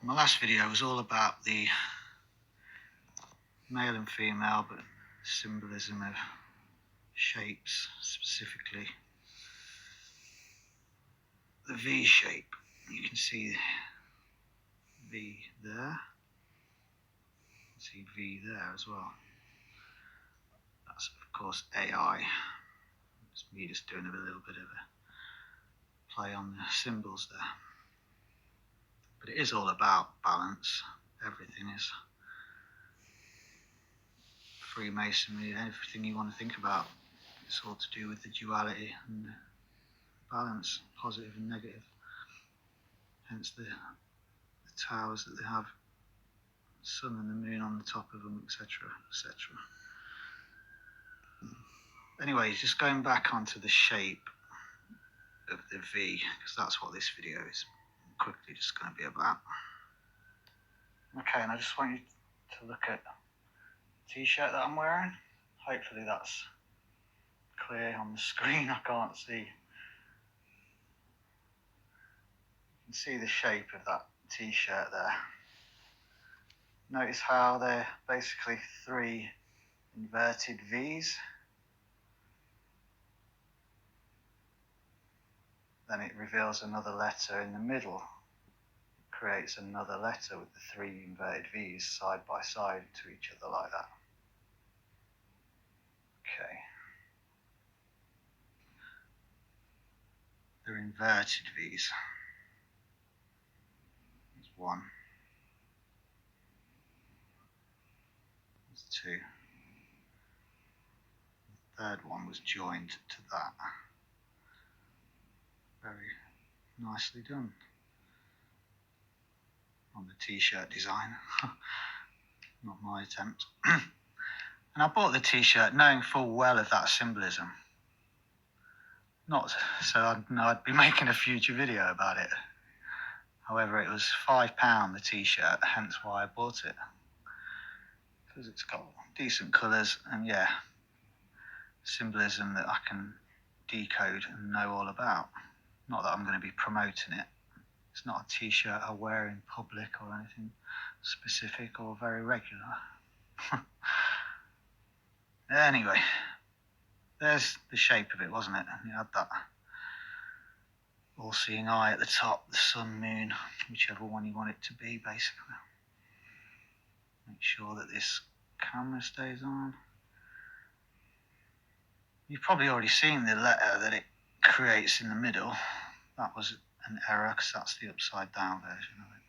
My last video was all about the male and female, but symbolism of shapes, specifically the V shape. You can see V there, you can see V there as well. That's of course AI. It's me just doing a little bit of a play on the symbols there. But it is all about balance. Everything is. Freemasonry, everything you want to think about, it's all to do with the duality and the balance, positive and negative. Hence the towers that they have, the sun and the moon on the top of them, etc., etc. Anyway, just going back onto the shape of the V, because that's what this video is quickly just going to be about. Okay, and I just want you to look at the t-shirt that I'm wearing. Hopefully that's clear on the screen. I can't see. You can see the shape of that t-shirt there. Notice how they're basically three inverted V's. Then it reveals another letter in the middle. It creates another letter with the three inverted V's side by side to each other like that. Okay. They're inverted V's. There's one. There's two. The third one was joined to that. Very nicely done on the t-shirt design. Not my attempt. And I bought the t-shirt knowing full well of that symbolism. Not so I'd know I'd be making a future video about it. However, it was £5 the t-shirt, hence why I bought it. Because it's got decent colours and yeah, symbolism that I can decode and know all about. Not that I'm going to be promoting it. It's not a t-shirt I wear in public or anything specific or very regular. Anyway, there's the shape of it, wasn't it? You had that all-seeing eye at the top, the sun, moon, whichever one you want it to be, basically. Make sure that this camera stays on. You've probably already seen the letter that it creates in the middle. That was an error because that's the upside down version of it.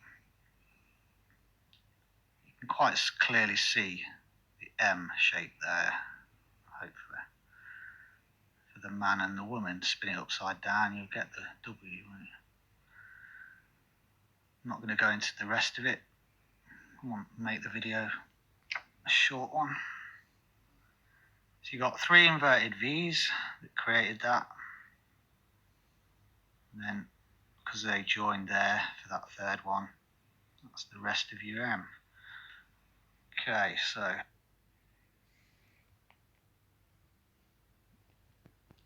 You can quite clearly see the M shape there, hopefully. For the man and the woman, spin it upside down, you'll get the W, won't you? I'm not going to go into the rest of it. I want to make the video a short one. So you got three inverted V's that created that. And then, because they joined there for that third one, that's the rest of your M. Okay, so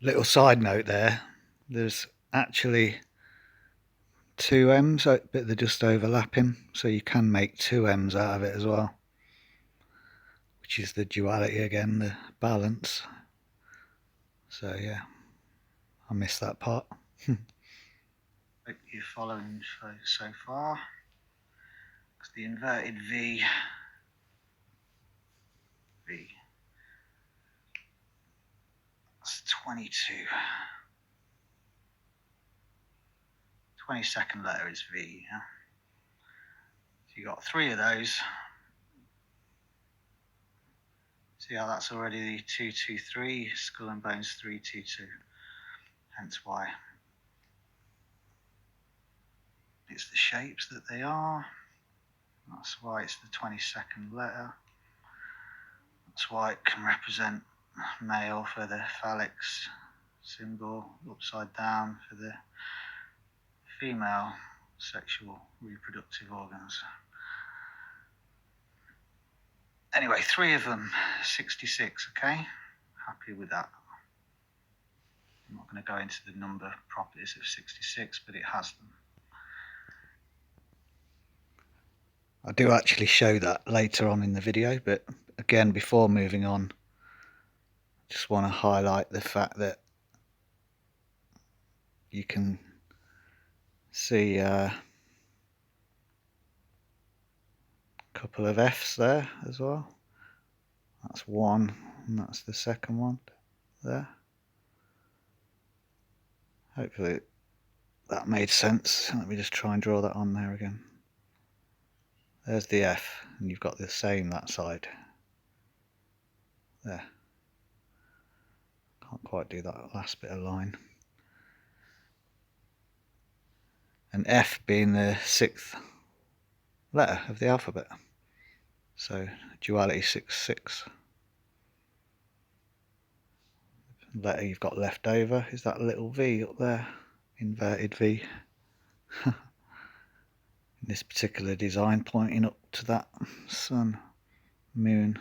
little side note there, there's actually two M's, but they're just overlapping, so you can make two M's out of it as well, which is the duality again, the balance. So yeah, I missed that part. Hope you're following so far. Because the inverted V, that's 22. 22nd letter is V. Yeah? So you got three of those. See how that's already the 223, skull and bones 322. Hence why it's the shapes that they are. That's why it's the 22nd letter. That's why it can represent male for the phallic symbol, upside down for the female sexual reproductive organs. Anyway, three of them, 66, okay? Happy with that. I'm not going to go into the number properties of 66, but it has them. I do actually show that later on in the video, but again, before moving on, just want to highlight the fact that you can see a couple of F's there as well. That's one, and that's the second one there. Hopefully that made sense. Let me just try and draw that on there again. There's the F, and you've got the same that side. There. Can't quite do that last bit of line. And F being the 6th letter of the alphabet. So duality 6, letter you've got left over is that little V up there, inverted V. In this particular design, pointing up to that sun, moon.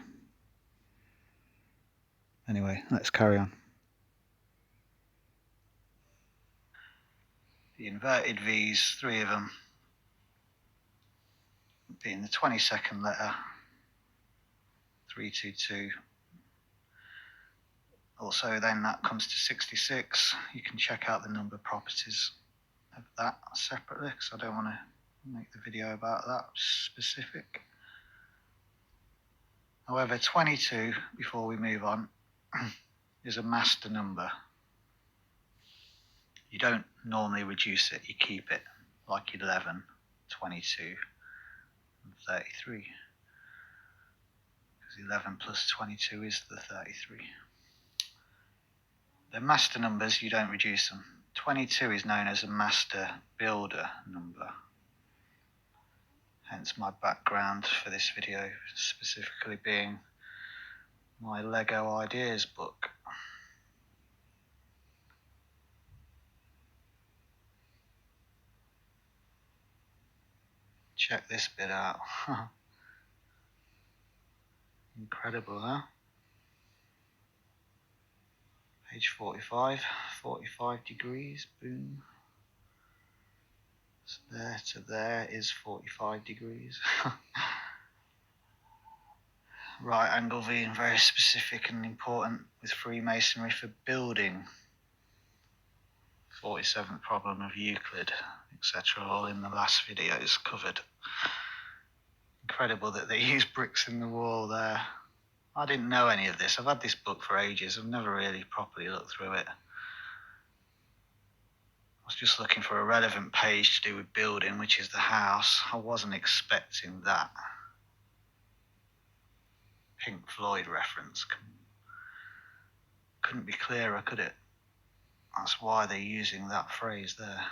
Anyway, let's carry on. The inverted V's, 3 of them, being the 22nd letter, 322. Also then that comes to 66. You can check out the number properties of that separately, because I don't want to make the video about that specific. However, 22, before we move on, is a master number. You don't normally reduce it, you keep it, like 11, 22, and 33. Because 11 plus 22 is the 33. They're master numbers, you don't reduce them. 22 is known as a master builder number. Hence my background for this video, specifically being my Lego ideas book. Check this bit out. Incredible, huh? Page 45, 45 degrees, boom. So there to there is 45 degrees. Right angle V, and very specific and important with Freemasonry for building. 47th problem of Euclid, etc. All in the last videos covered. Incredible that they use bricks in the wall there. I didn't know any of this. I've had this book for ages. I've never really properly looked through it. I was just looking for a relevant page to do with building, which is the house. I wasn't expecting that. Pink Floyd reference. Couldn't be clearer, could it? That's why they're using that phrase there.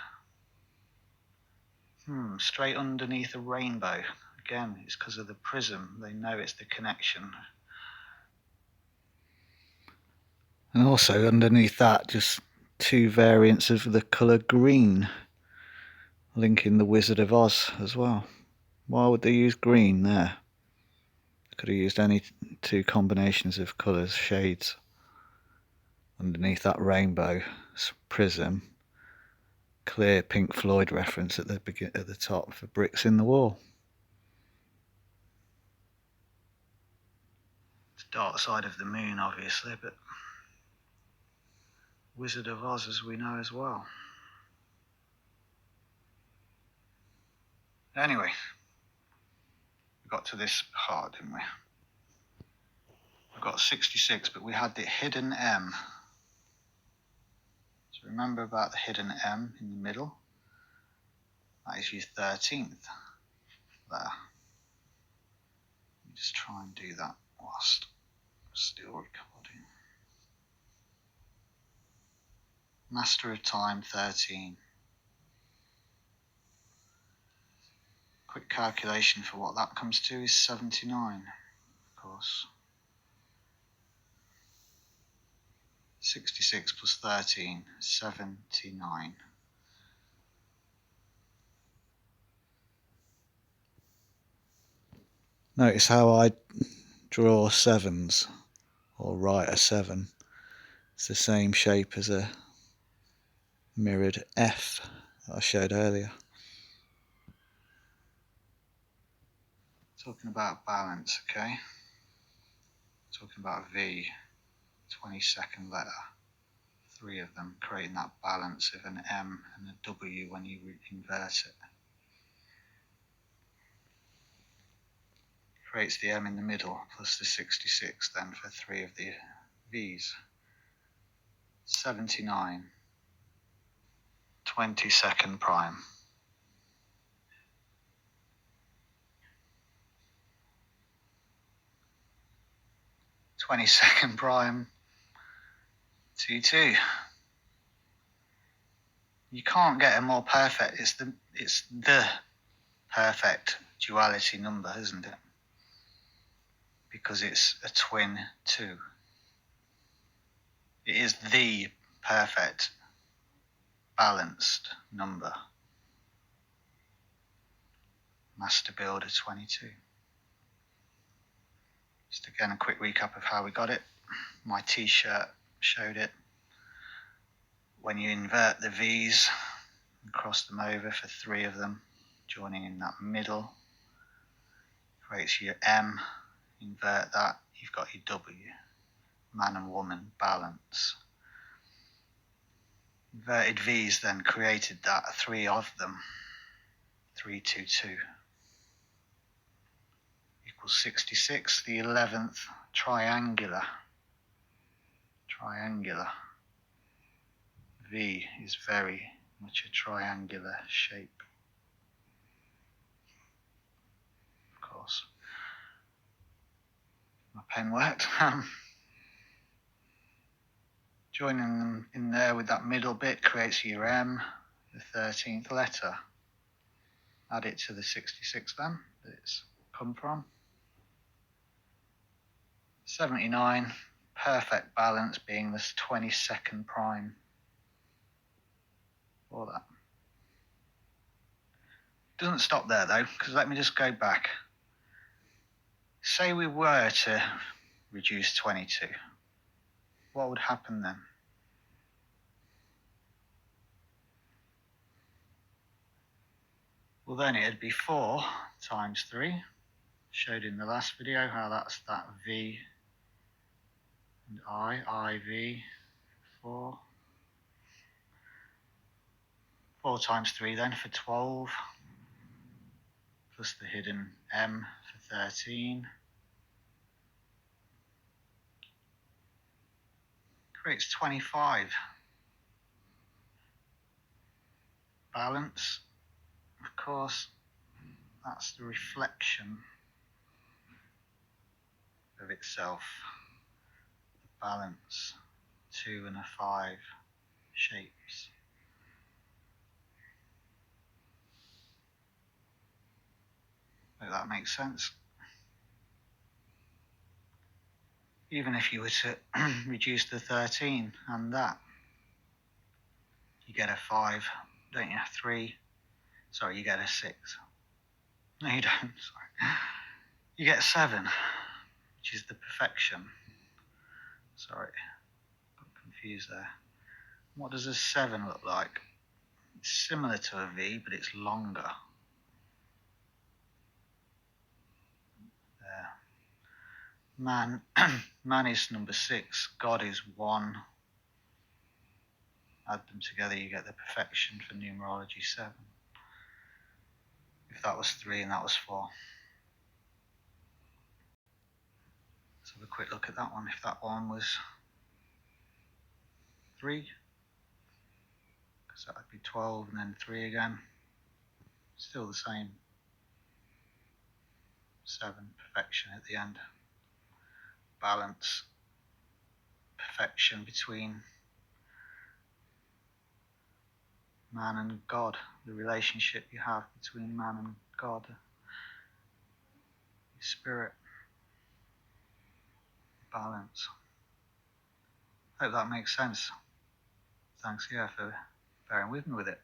Straight underneath a rainbow. Again, it's because of the prism. They know it's the connection. And also underneath that, just 2 variants of the colour green, linking the Wizard of Oz as well. Why would they use green there? They could have used any 2 combinations of colours, shades, underneath that rainbow prism. Clear Pink Floyd reference at the top for bricks in the wall. It's dark side of the moon, obviously, but Wizard of Oz, as we know as well. Anyway, we got to this part, didn't we? We got 66, but we had the hidden M. So remember about the hidden M in the middle? That is your 13th there. Let me just try and do that whilst still recording. Master of Time 13. Quick calculation for what that comes to is 79, of course. 66 plus 13, 79. Notice how I draw 7s, or write a 7. It's the same shape as a mirrored F that I showed earlier. Talking about balance, okay? Talking about a V, 22nd letter, 3 of them, creating that balance of an M and a W when you invert it. Creates the M in the middle plus the 66 then for 3 of the V's. 79, 22nd prime. Second prime, 2-2. You can't get a more perfect. It's the perfect duality number, isn't it? Because it's a twin 2. It is the perfect balanced number. Master Builder 22. Just again a quick recap of how we got it. My t-shirt showed it. When you invert the V's and cross them over for 3 of them, joining in that middle, creates your M, invert that, you've got your W, man and woman, balance. Inverted V's then created that, 3 of them, 3, 2, 2. Equals 66, the 11th triangular. V is very much a triangular shape. Of course. My pen worked. Joining them in there with that middle bit creates your M, the 13th letter. Add it to the 66 then, that it's come from. 79, perfect balance being this 22nd prime. All that. Doesn't stop there though, because let me just go back. Say we were to reduce 22. What would happen then? Well then it'd be 4 times 3. Showed in the last video how that's that V and IV, 4. 4 times 3 then for 12, plus the hidden M for 13. Creates 25. Balance, of course, that's the reflection of itself. The balance, 2 and a 5 shapes. Hope that makes sense. Even if you were to reduce the 13 and that, you get a 5, don't you? 3. Sorry, you get a 6. No, you don't. Sorry. You get 7, which is the perfection. Sorry, got confused there. What does a 7 look like? It's similar to a V, but it's longer. Man, man is number 6, God is 1. Add them together, you get the perfection for numerology 7. If that was 3 and that was 4. Let's have a quick look at that one. If that one was 3, because that would be 12 and then 3 again. Still the same. 7, perfection at the end. Balance, perfection between man and God, the relationship you have between man and God, your spirit, balance. Hope that makes sense. Thanks, yeah, for bearing with me with it.